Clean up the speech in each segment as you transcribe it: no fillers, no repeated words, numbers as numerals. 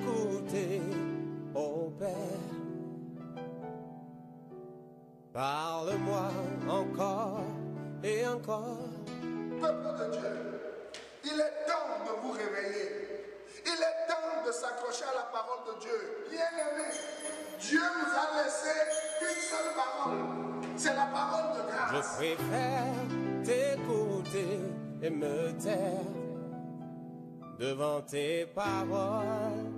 t'écouter, ô Père. Parle-moi encore et encore. Peuple de Dieu, il est temps de vous réveiller. Il est temps de s'accrocher à la parole de Dieu. Bien-aimé, Dieu nous a laissé une seule parole. C'est la parole de grâce. Je préfère t'écouter et me taire devant tes paroles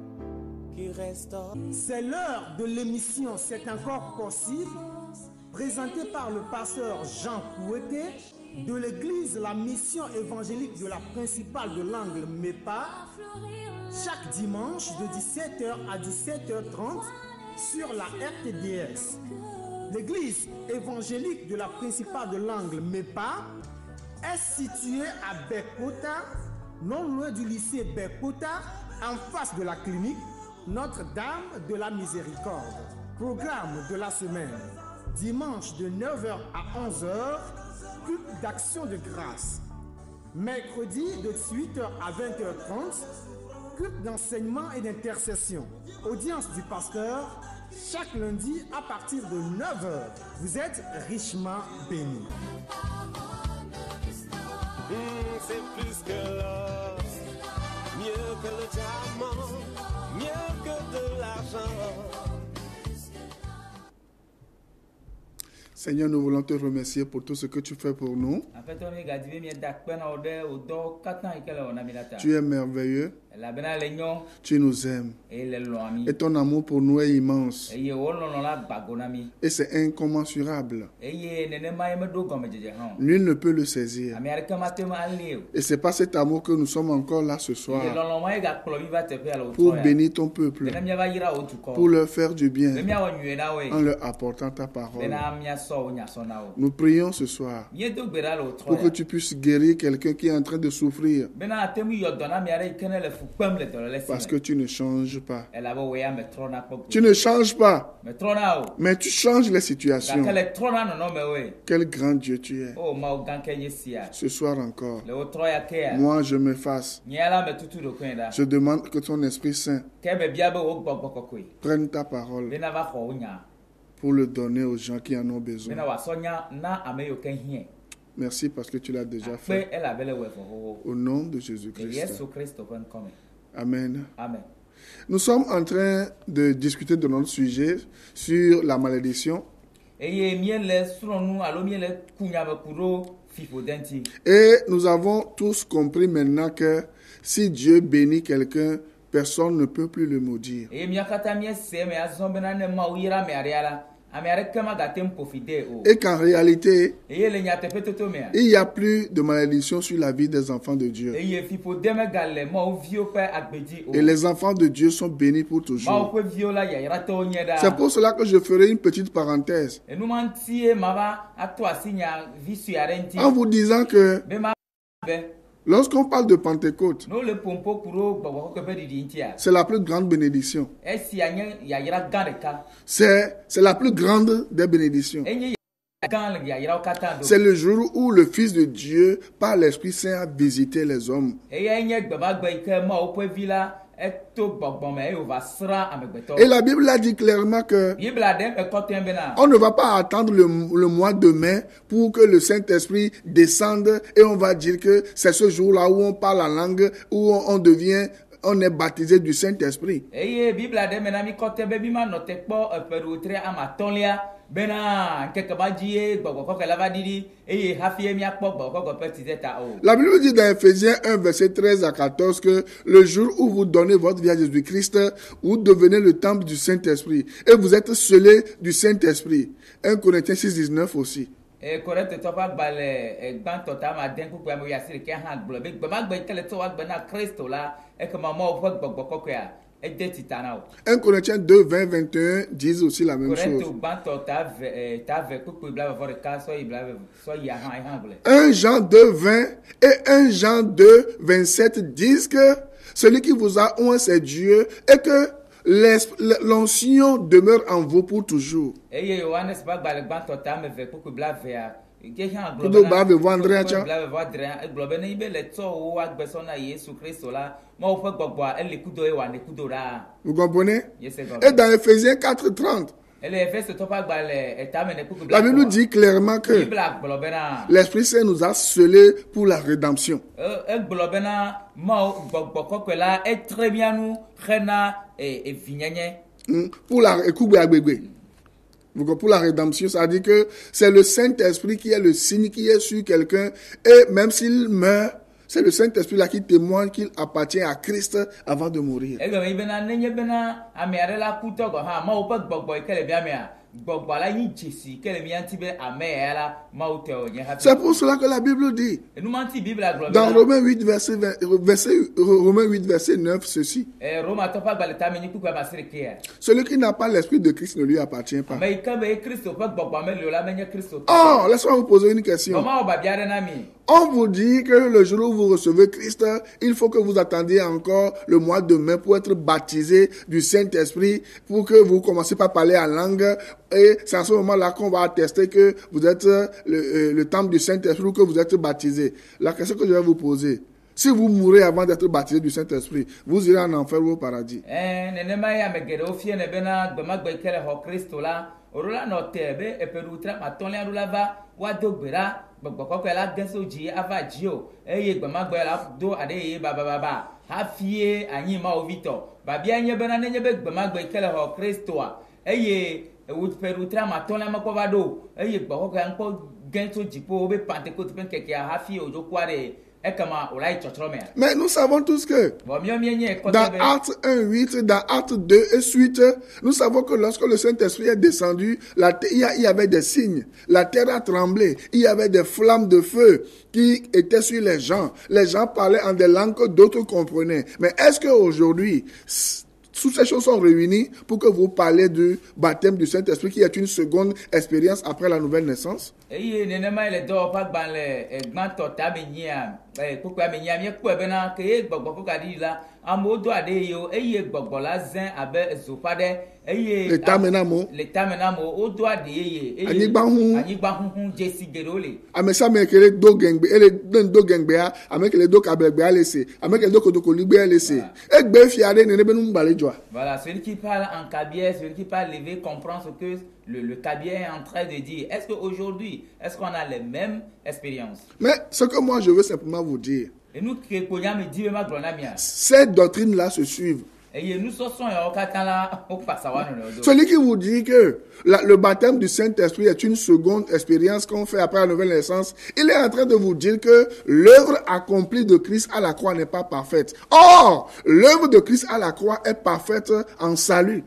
qui restaurent. C'est l'heure de l'émission C'est encore possible, présentée par le pasteur Jean Kouété de l'église La Mission évangélique de la principale de l'Angle MEPA, chaque dimanche de 17h à 17h30 sur la RTDS. L'église évangélique de la principale de l'Angle MEPA est située à Bekota, non loin du lycée Bekota, en face de la clinique Notre-Dame de la Miséricorde. Programme de la semaine: dimanche de 9h à 11h, culte d'action de grâce. Mercredi de 18h à 20h30, culte d'enseignement et d'intercession. Audience du pasteur chaque lundi à partir de 9h. Vous êtes richement bénis. C'est plus que l'or, mieux que le diamant, mieux que de l'argent. Seigneur, nous voulons te remercier pour tout ce que tu fais pour nous. Tu es merveilleux. Tu nous aimes. Et ton amour pour nous est immense. Et c'est incommensurable. Nul ne peut le saisir. Et c'est pas cet amour que nous sommes encore là ce soir pour bénir ton peuple, pour leur faire du bien en leur apportant ta parole. Nous prions ce soir pour que tu puisses guérir quelqu'un qui est en train de souffrir parce que tu ne changes pas. Tu ne changes pas, mais tu changes les situations. Quel grand Dieu tu es. Ce soir encore, moi je m'efface. Je demande que ton Esprit Saint prenne ta parole pour le donner aux gens qui en ont besoin. Merci parce que tu l'as déjà fait. Au nom de Jésus-Christ. Amen. Nous sommes en train de discuter de notre sujet sur la malédiction. Et nous avons tous compris maintenant que si Dieu bénit quelqu'un, personne ne peut plus le maudire. Et qu'en réalité, il n'y a plus de malédiction sur la vie des enfants de Dieu. Et les enfants de Dieu sont bénis pour toujours. C'est pour cela que je ferai une petite parenthèse en vous disant que lorsqu'on parle de Pentecôte, c'est la plus grande bénédiction. C'est la plus grande des bénédictions. C'est le jour où le Fils de Dieu, par l'Esprit Saint, a visité les hommes. Et la Bible a dit clairement que on ne va pas attendre le mois de mai pour que le Saint-Esprit descende et on va dire que c'est ce jour-là où on parle la langue, où on est baptisé du Saint-Esprit. La Bible dit dans Ephésiens 1, verset 13 à 14 que le jour où vous donnez votre vie à Jésus-Christ, vous devenez le temple du Saint-Esprit et vous êtes scellés du Saint-Esprit. 1 Corinthiens 6, 19 aussi. 1 Corinthiens 2, 20, 21 disent aussi la même chose. 1 Jean 2, 20 et 1 Jean 2, 27 disent que celui qui vous a oint, c'est Dieu et que l'onction demeure en vous pour toujours. Kudo ba be vendre acha. Vous comprenez? Et dans Ephésiens 4:30, la Bible dit clairement que l'Esprit Saint nous a scellés pour la rédemption. Pour la rédemption, ça dit que c'est le Saint-Esprit qui est le signe qui est sur quelqu'un, et même s'il meurt, c'est le Saint-Esprit là qui témoigne qu'il appartient à Christ avant de mourir. C'est pour cela que la Bible dit dans Romains 8, verset 9, ceci. Celui qui n'a pas l'Esprit de Christ ne lui appartient pas. Oh, laisse-moi vous poser une question. On vous dit que le jour où vous recevez Christ, il faut que vous attendiez encore le mois de mai pour être baptisé du Saint-Esprit, pour que vous commenciez par parler en langue. Et c'est à ce moment-là qu'on va attester que vous êtes le temple du Saint-Esprit ou que vous êtes baptisé. La question que je vais vous poser, si vous mourrez avant d'être baptisé du Saint-Esprit, vous irez en enfer ou au paradis? Mais nous savons tous que dans Actes 1:8, dans Actes 2 et suite, nous savons que lorsque le Saint-Esprit est descendu, il y avait des signes. La terre a tremblé. Il y avait des flammes de feu qui étaient sur les gens. Les gens parlaient en des langues que d'autres comprenaient. Mais est-ce qu'aujourd'hui, toutes ces choses sont réunies pour que vous parlez du baptême du Saint-Esprit qui est une seconde expérience après la nouvelle naissance? L'état menamo. Amesa mekele do gengbe ele do gengbe a amekele do kabegbe a laissé amekele do kodokoligbe a laissé egbe fiade ne benu mbale joa. Voilà, celui qui parle en cabiais, celui qui parle levé comprend ce que le cabiais est en train de dire. Est-ce qu'aujourd'hui, est-ce qu'on a les mêmes expériences? Mais ce que moi je veux simplement vous dire, ces doctrines-là se suivent. Celui qui vous dit que le baptême du Saint-Esprit est une seconde expérience qu'on fait après la nouvelle naissance, il est en train de vous dire que l'œuvre accomplie de Christ à la croix n'est pas parfaite. Or, l'œuvre de Christ à la croix est parfaite en salut.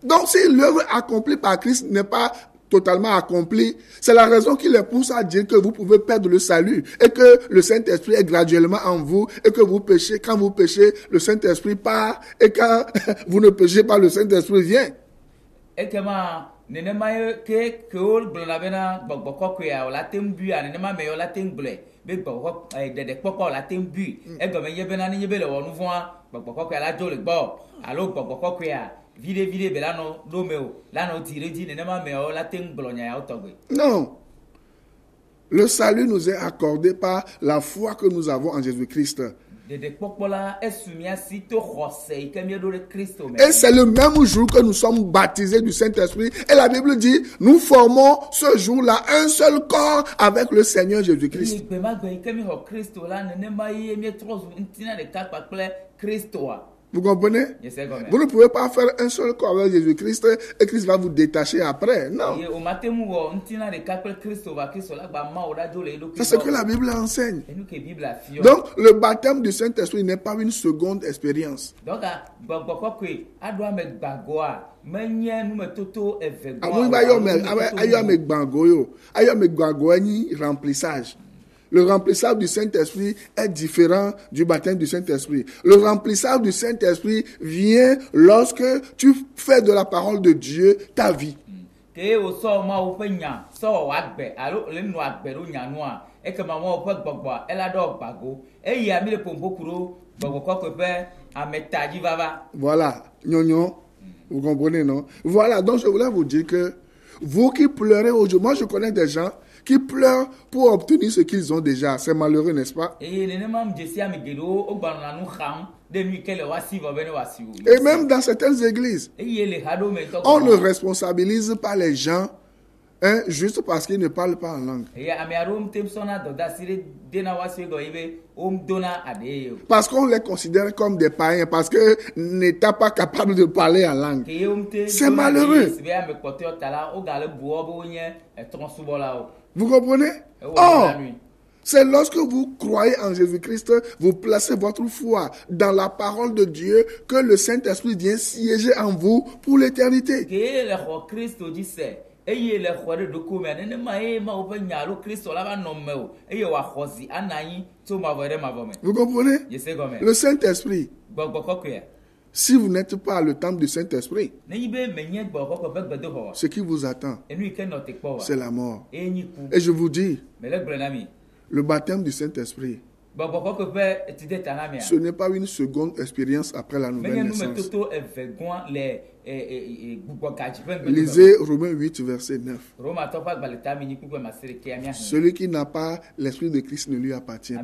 Donc si l'œuvre accomplie par Christ n'est pas totalement accomplie, c'est la raison qui les pousse à dire que vous pouvez perdre le salut et que le Saint-Esprit est graduellement en vous et que vous péchez. Quand vous péchez, le Saint-Esprit part et quand vous ne péchez pas, le Saint-Esprit vient. Non. Le salut nous est accordé par la foi que nous avons en Jésus-Christ. Et c'est le même jour que nous sommes baptisés du Saint-Esprit. Et la Bible dit, nous formons ce jour-là un seul corps avec le Seigneur Jésus-Christ. Vous comprenez? Vous ne pouvez pas faire un seul corps avec Jésus-Christ et Christ va vous détacher après. Non. C'est ce que la Bible enseigne. Donc, le baptême du Saint-Esprit n'est pas une seconde expérience. Remplissage. Le remplissage du Saint-Esprit est différent du baptême du Saint-Esprit. Le remplissage du Saint-Esprit vient lorsque tu fais de la parole de Dieu ta vie. que au sort ma ou penya so agbe alo le no agbe ro nya no a e ke ma mo pe gbogbo e la do bago e yi ami le pompo kuro gbogbo ko pe ametaji vava. Voilà, gnognon, vous comprenez, non? Voilà, donc je voulais vous dire que vous qui pleurez aujourd'hui, moi je connais des gens qui pleurent pour obtenir ce qu'ils ont déjà. C'est malheureux, n'est-ce pas? Et même dans certaines églises, on ne responsabilise pas les gens juste parce qu'ils ne parlent pas en langue. Parce qu'on les considère comme des païens, parce que n'étant pas capable de parler en langue. C'est malheureux. Vous comprenez? Or, c'est lorsque vous croyez en Jésus-Christ, vous placez votre foi dans la parole de Dieu, que le Saint-Esprit vient siéger en vous pour l'éternité. Vous comprenez? Le Saint-Esprit, si vous n'êtes pas le temple du Saint-Esprit, ce qui vous attend, c'est la mort. Et je vous dis, le baptême du Saint-Esprit, ce n'est pas une seconde expérience après la nouvelle naissance. Lisez Romains 8, verset 9. Celui qui n'a pas l'Esprit de Christ ne lui appartient pas.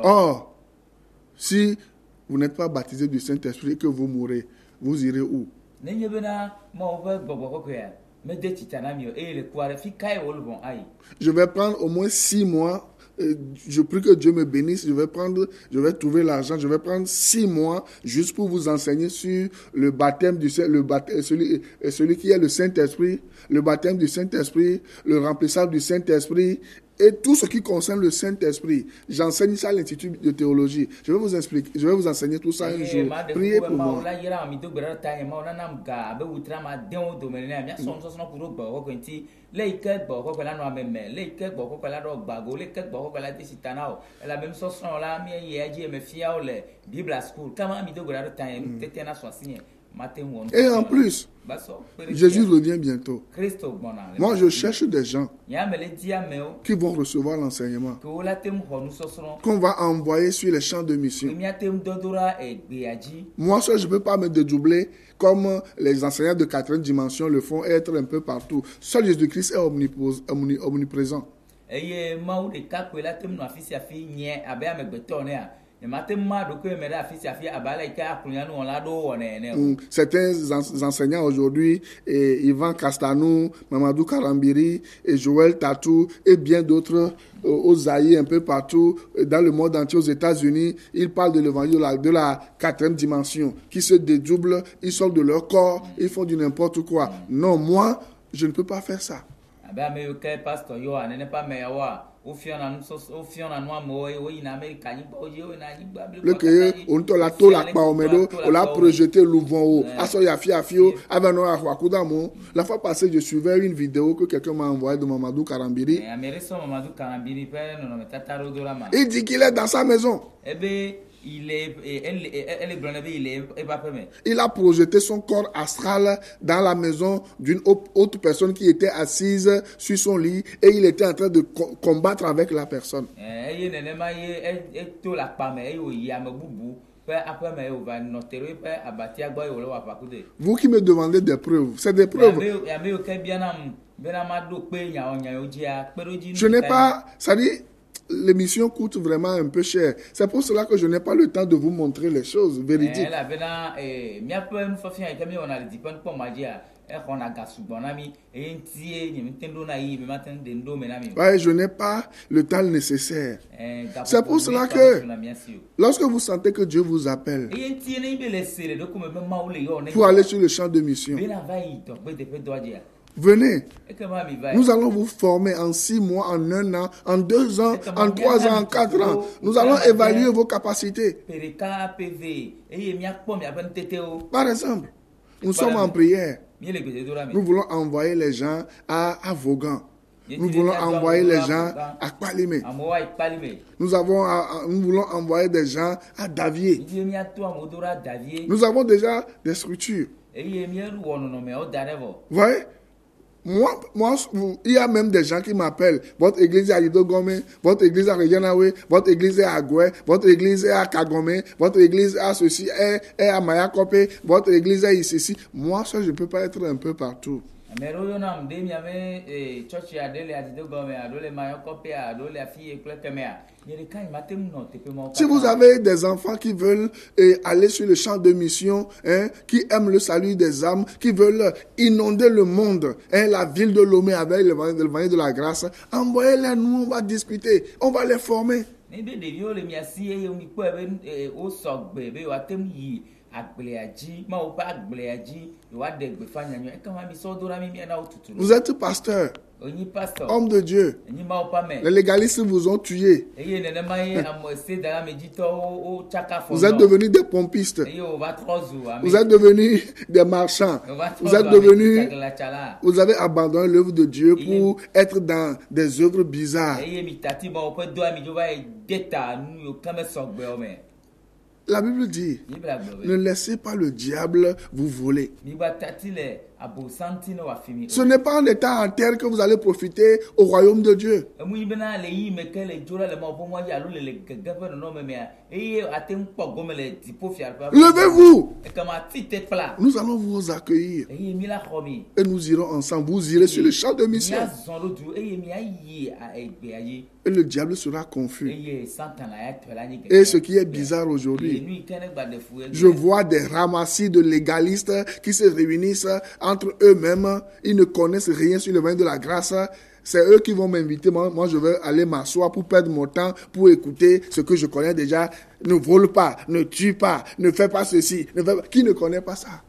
Or, si vous n'êtes pas baptisé du Saint-Esprit et que vous mourrez, vous irez où? Je vais prendre au moins 6 mois. Je prie que Dieu me bénisse. Je vais trouver l'argent. Je vais prendre 6 mois juste pour vous enseigner sur le baptême du celui qui est le Saint-Esprit, le baptême du Saint-Esprit, le remplissage du Saint-Esprit. Et tout ce qui concerne le Saint-Esprit, j'enseigne ça à l'Institut de théologie. Je vais vous expliquer, je vais vous enseigner tout ça un jour. Priez pour moi. Et en plus, Jésus revient bientôt. Moi, je cherche des gens qui vont recevoir l'enseignement qu'on va envoyer sur les champs de mission. Moi seul, je ne peux pas me dédoubler comme les enseignants de 4e dimension le font, être un peu partout. Seul Jésus-Christ est omniprésent. Certains enseignants aujourd'hui, Yvan Castanou, Mamadou Karambiri, et Joël Tatou et bien d'autres aux Zaïre, un peu partout dans le monde entier, aux États-Unis, ils parlent de l'évangile de la 4e dimension qui se dédoublent, ils sortent de leur corps, ils font du n'importe quoi. Non, moi, je ne peux pas faire ça. Le que on te la tola pa omedo, on l'a projeté l'ouvon la fois passée je suivais une vidéo que quelqu'un m'a envoyée de Mamadou Karambiri. Il dit qu'il est dans sa maison. Il a projeté son corps astral dans la maison d'une autre personne qui était assise sur son lit et il était en train de combattre avec la personne. Vous qui me demandez des preuves, c'est des preuves. Je n'ai pas, ça dit, l'émission coûte vraiment un peu cher. C'est pour cela que je n'ai pas le temps de vous montrer les choses véridiques. Ouais, je n'ai pas le temps nécessaire. C'est pour cela que lorsque vous sentez que Dieu vous appelle pour aller sur le champ de mission, venez, nous allons vous former en 6 mois, en 1 an, en 2 ans, en 3 ans, en 4 ans. Nous allons évaluer vos capacités. Par exemple, nous sommes en prière. Nous voulons envoyer les gens à Vaughan. Nous voulons envoyer les gens à Kpalimé. Nous voulons envoyer des gens à Davier. Nous avons déjà des structures. Voyez? Moi, il y a même des gens qui m'appellent. Votre église est à Lidogome, votre église est à Reganawe, votre église est à Goué, votre église est à Kagome, votre église est à ceci, est à Mayakope, votre église est ici. Moi, ça, je ne peux pas être un peu partout. Si vous avez des enfants qui veulent aller sur le champ de mission, qui aiment le salut des âmes, qui veulent inonder le monde, la ville de Lomé avec l'évangile de la grâce, envoyez-les, nous, on va discuter, on va les former. Vous êtes pasteur, homme de Dieu. Les légalistes vous ont tué. Vous êtes devenus des pompistes. Vous êtes devenus des marchands. Vous avez abandonné l'œuvre de Dieu pour être dans des œuvres bizarres. La Bible dit, ne laissez pas le diable vous voler. Ce n'est pas en étant en terre que vous allez profiter au royaume de Dieu. Levez-vous. Nous allons vous accueillir. Et nous irons ensemble. Vous irez sur le champ de mission. Et le diable sera confus. Et ce qui est bizarre aujourd'hui, je vois des ramassis de légalistes qui se réunissent entre eux-mêmes. Ils ne connaissent rien sur le vin de la grâce. C'est eux qui vont m'inviter. Moi, je vais aller m'asseoir pour perdre mon temps, pour écouter ce que je connais déjà. Ne vole pas, ne tue pas, ne fais pas ceci. Qui ne connaît pas ça?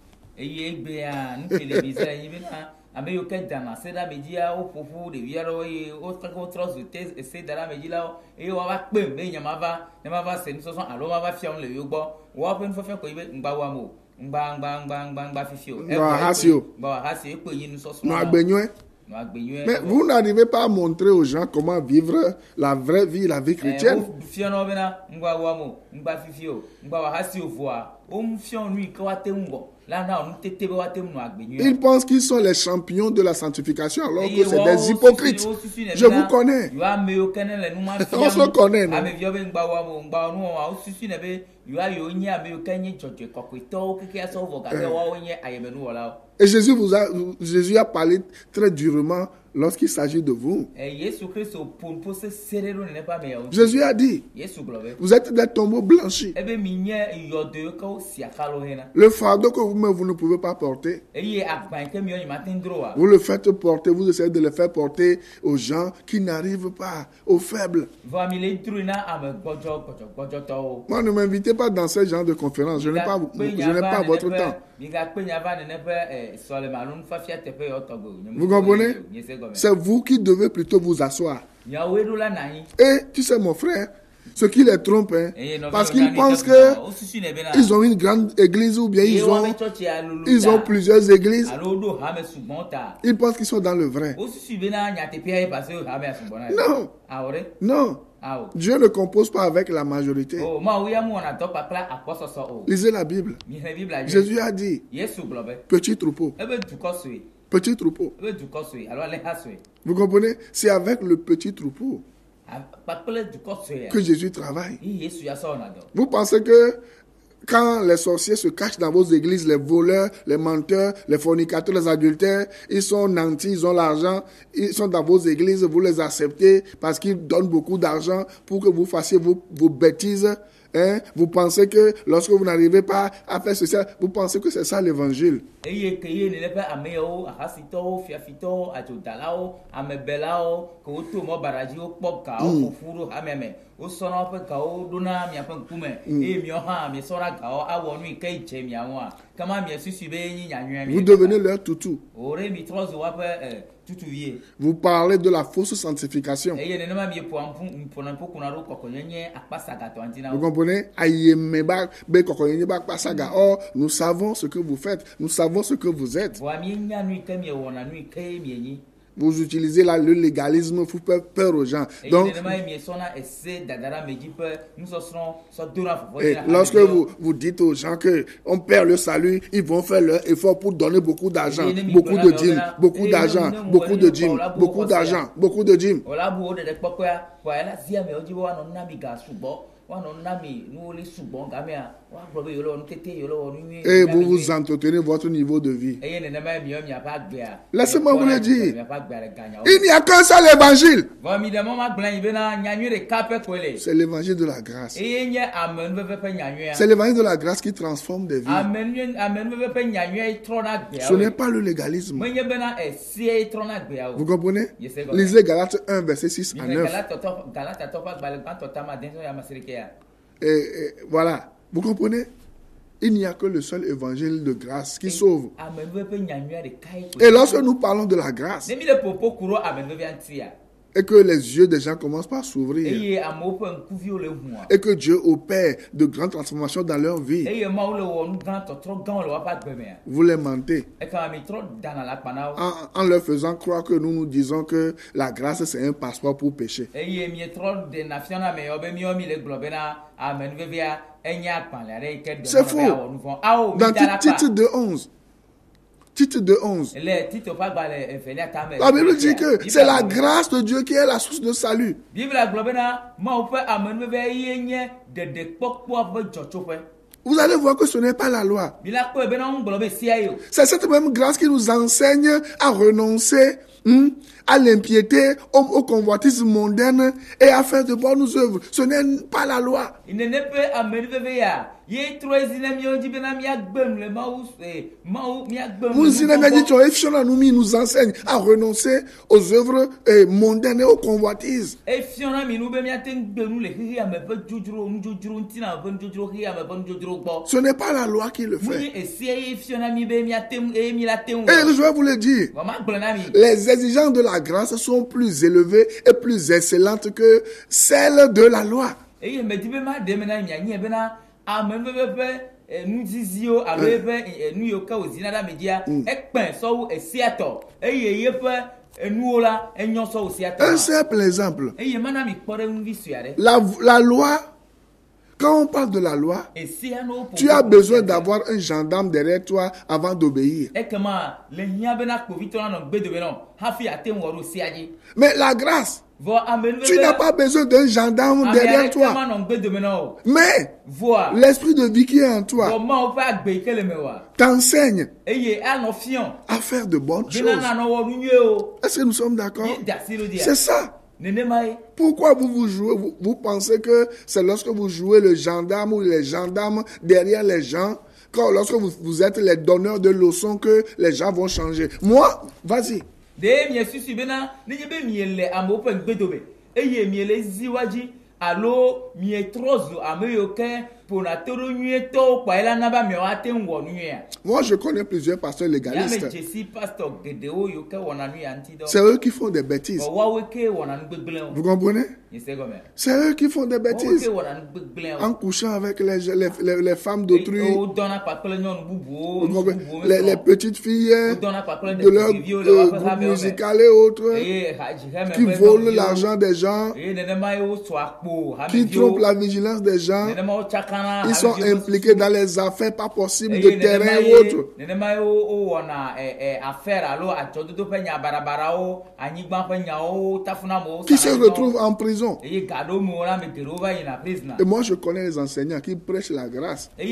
Mais vous n'arrivez pas à montrer aux gens comment vivre la vraie vie, la vie chrétienne. Ils pensent qu'ils sont les champions de la sanctification alors que c'est des hypocrites. Je vous connais. On se connaît, non? Et Jésus a parlé très durement lorsqu'il s'agit de vous. Jésus a dit, vous êtes des tombeaux blanchis. Le fardeau que vous ne pouvez pas porter, vous le faites porter, vous essayez de le faire porter aux gens qui n'arrivent pas, aux faibles. Moi, ne m'invitez pas dans ce genre de conférence. Je n'ai pas votre temps. Vous comprenez? C'est vous qui devez plutôt vous asseoir. Et tu sais, mon frère, ce qui les trompe, parce qu'ils pensent qu'ils ont une grande église ou bien ils ont plusieurs églises. Ils pensent qu'ils sont dans le vrai. Non. Non. Dieu ne compose pas avec la majorité. Lisez la Bible. Jésus a dit, petit troupeau. Petit troupeau. Vous comprenez? C'est avec le petit troupeau que Jésus travaille. Vous pensez que quand les sorciers se cachent dans vos églises, les voleurs, les menteurs, les fornicateurs, les adultères, ils sont nantis, ils ont l'argent, ils sont dans vos églises, vous les acceptez parce qu'ils donnent beaucoup d'argent pour que vous fassiez vos bêtises. Vous pensez que lorsque vous n'arrivez pas à faire ceci, vous pensez que c'est ça l'évangile. Vous devenez leur toutou. Vous parlez de la fausse sanctification. Vous comprenez? Or, nous savons ce que vous faites. Nous savons ce que vous êtes. Vous utilisez là le légalisme pour faire peur aux gens. Donc, lorsque vous dites aux gens qu'on perd le salut, ils vont faire leur effort pour donner beaucoup d'argent, beaucoup de dîmes, beaucoup d'argent, beaucoup de dîmes, beaucoup d'argent, beaucoup de dîmes. Et vous vous entretenez votre niveau de vie. Laissez-moi vous le dire. Il n'y a qu'un seul évangile. C'est l'évangile de la grâce. C'est l'évangile de la grâce qui transforme des vies. Ce n'est pas le légalisme. Vous comprenez? Lisez Galates 1, verset 6 à 9. Et voilà, vous comprenez? Il n'y a que le seul évangile de grâce qui sauve. Et lorsque nous parlons de la grâce, et que les yeux des gens commencent par s'ouvrir, et que Dieu opère de grandes transformations dans leur vie, vous les mentez en leur faisant croire que nous disons que la grâce c'est un passeport pour pécher. C'est faux. Dans Tite 2:11. Tite 2:11. La Bible dit que c'est la grâce de Dieu qui est la source de salut. Vous allez voir que ce n'est pas la loi. C'est cette même grâce qui nous enseigne à renoncer à l'impiété, au convoitisme mondain et à faire de bonnes œuvres. Ce n'est pas la loi. Nous enseigne à renoncer aux œuvres mondaines et aux convoitises. Ce n'est pas la loi qui le fait. Et je vais vous le dire, les exigences de la grâce sont plus élevées et plus excellentes que celles de la loi. Un simple exemple. La loi, quand on parle de la loi, tu as besoin d'avoir un gendarme derrière toi avant d'obéir. Mais la grâce, tu n'as pas besoin d'un gendarme derrière toi. Mais l'esprit de vie qui est en toi t'enseigne à faire de bonnes choses. Est-ce que nous sommes d'accord? C'est ça. Pourquoi vous pensez que c'est lorsque vous jouez le gendarme ou les gendarmes derrière les gens, quand lorsque vous êtes les donneurs de leçons, que les gens vont changer? Moi, vas-y. Moi, je connais plusieurs pasteurs légalistes. C'est eux qui font des bêtises. Vous comprenez? C'est eux qui font des bêtises. En couchant avec les femmes d'autrui, les petites filles de leur groupe musical et autres, qui volent l'argent des gens, qui trompent la vigilance des gens. Ils sont impliqués dans les affaires pas possibles de terrain ou autre. Qui se retrouvent en prison. Et moi je connais les enseignants qui prêchent la grâce. Vous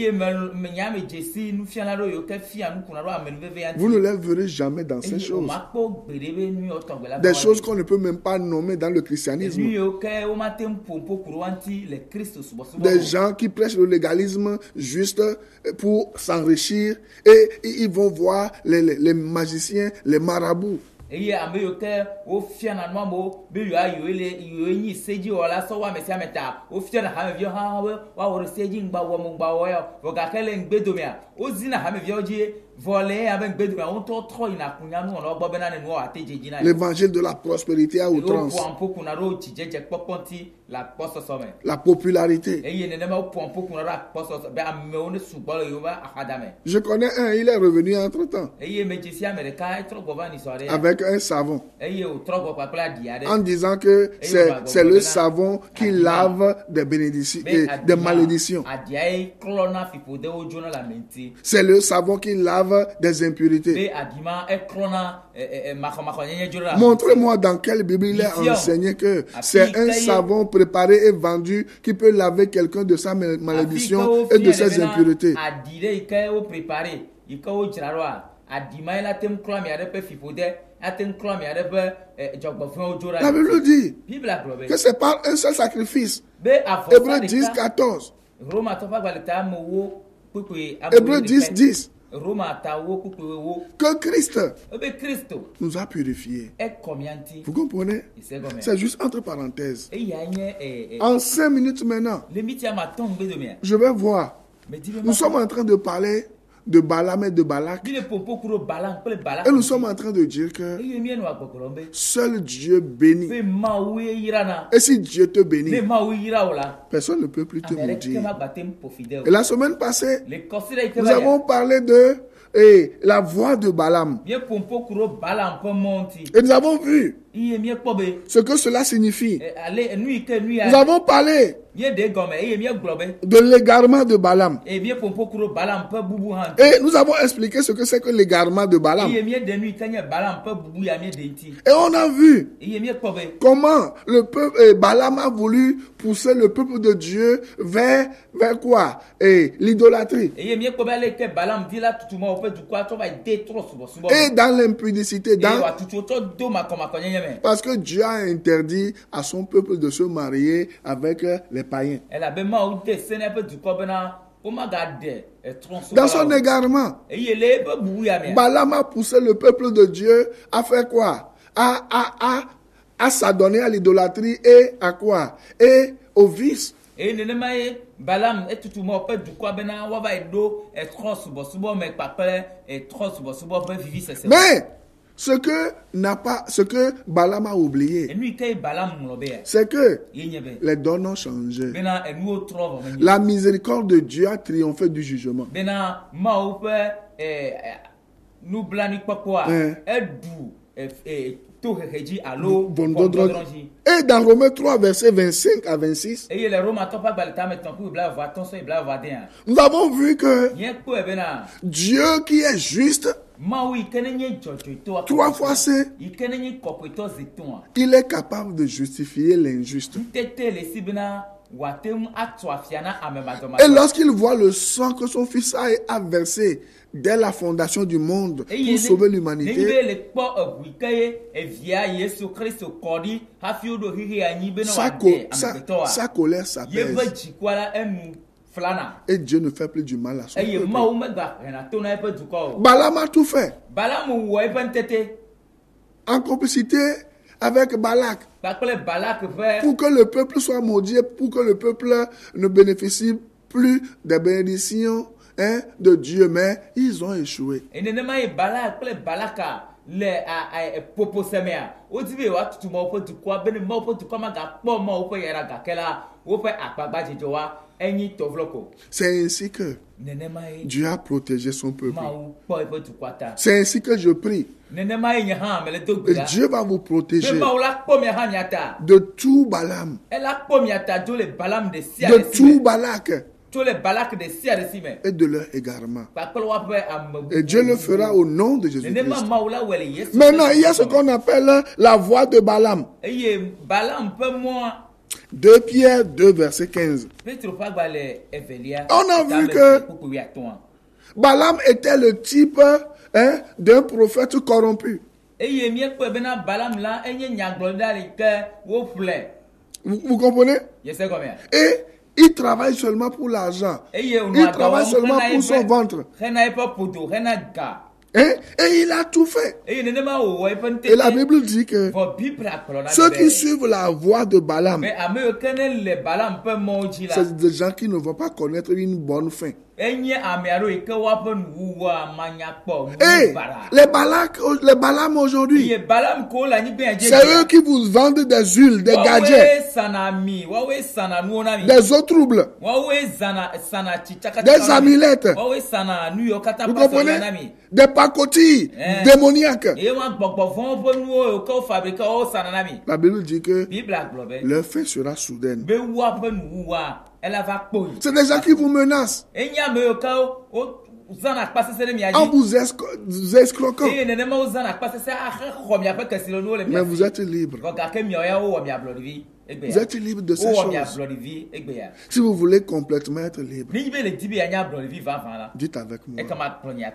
ne les verrez jamais dans ces choses. Des choses qu'on ne peut même pas nommer dans le christianisme. Des gens qui prêchent le légalisme juste pour s'enrichir et ils vont voir les magiciens, les marabouts. L'évangile de la prospérité à outrance. La popularité. Je connais un, il est revenu entre-temps avec un savon en disant que c'est le savon qui lave des bénédictions, des malédictions. C'est le savon qui lave des impuretés. Montrez-moi dans quelle Bible il est enseigné que c'est un savon préparé et vendu qui peut laver quelqu'un de sa malédiction et de ses impuretés. La Bible dit que c'est par un seul sacrifice. Hébreux 10, 14. Hébreux 10, 10. Que Christ nous a purifiés. Vous comprenez? C'est juste entre parenthèses. En 5 minutes maintenant, je vais voir. Nous sommes en train de parler de Balaam et de Balak. Et nous sommes en train de dire que seul Dieu bénit. Et si Dieu te bénit, personne ne peut plus te maudire. Et la semaine passée, nous avons parlé de la voix de Balaam. Et nous avons vu ce que cela signifie. Nous avons parlé de l'égarement de Balaam. Et nous avons expliqué ce que c'est que l'égarement de Balaam. Et on a vu comment le peuple Balaam a voulu pousser le peuple de Dieu vers quoi? L'idolâtrie. Et dans l'impudicité. Parce que Dieu a interdit à son peuple de se marier avec les païens. Dans son égarement, Balaam a poussé le peuple de Dieu à faire quoi? À s'adonner à l'idolâtrie et à quoi? Et au vice. Mais ce que Balaam a oublié, c'est que les dons ont changé. La miséricorde de Dieu a triomphé du jugement. Et dans Romains 3, versets 25 à 26, nous avons vu que Dieu qui est juste, 3 fois saint, il est capable de justifier l'injuste. Et lorsqu'il voit le sang que son fils a versé dès la fondation du monde pour sauver l'humanité, sa colère s'apaise. Et Dieu ne fait plus du mal à son peuple. Balaam a tout fait. En complicité avec Balak. Pour que le peuple soit maudit, pour que le peuple ne bénéficie plus des bénédictions de Dieu. Mais ils ont échoué. C'est ainsi que Dieu a protégé son peuple. C'est ainsi que je prie. Et Dieu va vous protéger de tout Balaam, de tout Balak et de leur égarement. Et Dieu le fera au nom de Jésus-Christ. Maintenant, il y a ce qu'on appelle la voix de Balaam. 2 Pierre 2, verset 15. On a vu que Balaam était le type d'un prophète corrompu. Vous comprenez? Et il travaille seulement pour l'argent. Il travaille seulement pour son ventre. Et il a tout fait. Et la Bible dit que ceux qui suivent la voie de Balaam, c'est des gens qui ne vont pas connaître une bonne fin. Et les Balaam aujourd'hui, c'est eux qui vous vendent des huiles, des gadgets, des eaux troubles, des amulettes. Vous comprenez? Des pacotilles démoniaques. La Bible dit que leur fin sera soudaine. C'est des gens qui vous menacent en vous escroquant. Mais vous êtes libre. Vous êtes libre de ces choses. Si vous voulez complètement être libre, dites avec moi: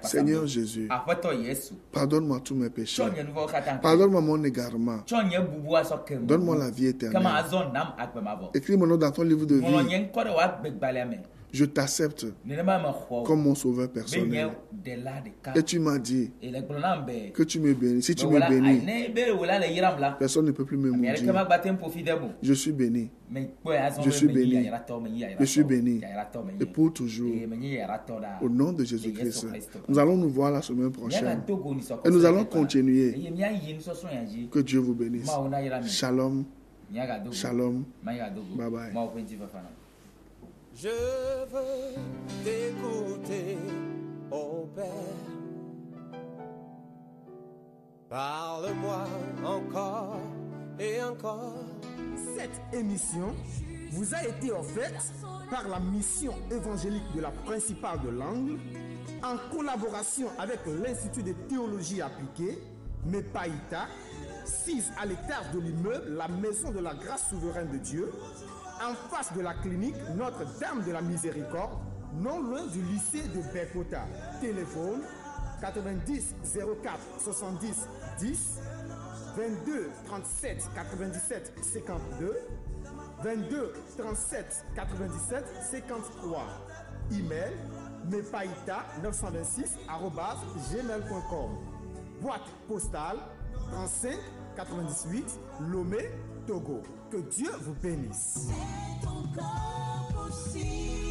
Seigneur Jésus, pardonne-moi tous mes péchés. Pardonne-moi mon égarement. Donne-moi la vie éternelle. Écris mon nom dans ton livre de vie. Je t'accepte comme mon sauveur personnel. Et tu m'as dit que tu me bénis. Si tu me bénis, personne ne peut plus me maudire. Je suis béni. Je suis béni. Je suis béni. Et pour toujours. Au nom de Jésus-Christ. Nous allons nous voir la semaine prochaine. Et nous allons continuer. Que Dieu vous bénisse. Shalom. Shalom. Bye bye. Je veux t'écouter, ô Père. Parle-moi encore et encore. Cette émission vous a été offerte par la mission évangélique de la Principale de l'Angle en collaboration avec l'Institut de théologie appliquée, MEPAITA, 6 à l'étage de l'immeuble La Maison de la Grâce Souveraine de Dieu, en face de la clinique Notre-Dame de la Miséricorde, non loin du lycée de Bekota. Téléphone 90 04 70 10 22 37 97 52 22 37 97 53. Email mepaita926@gmail.com. Boîte postale 35 98 Lomé, Togo. Que Dieu vous bénisse. C'est encore possible.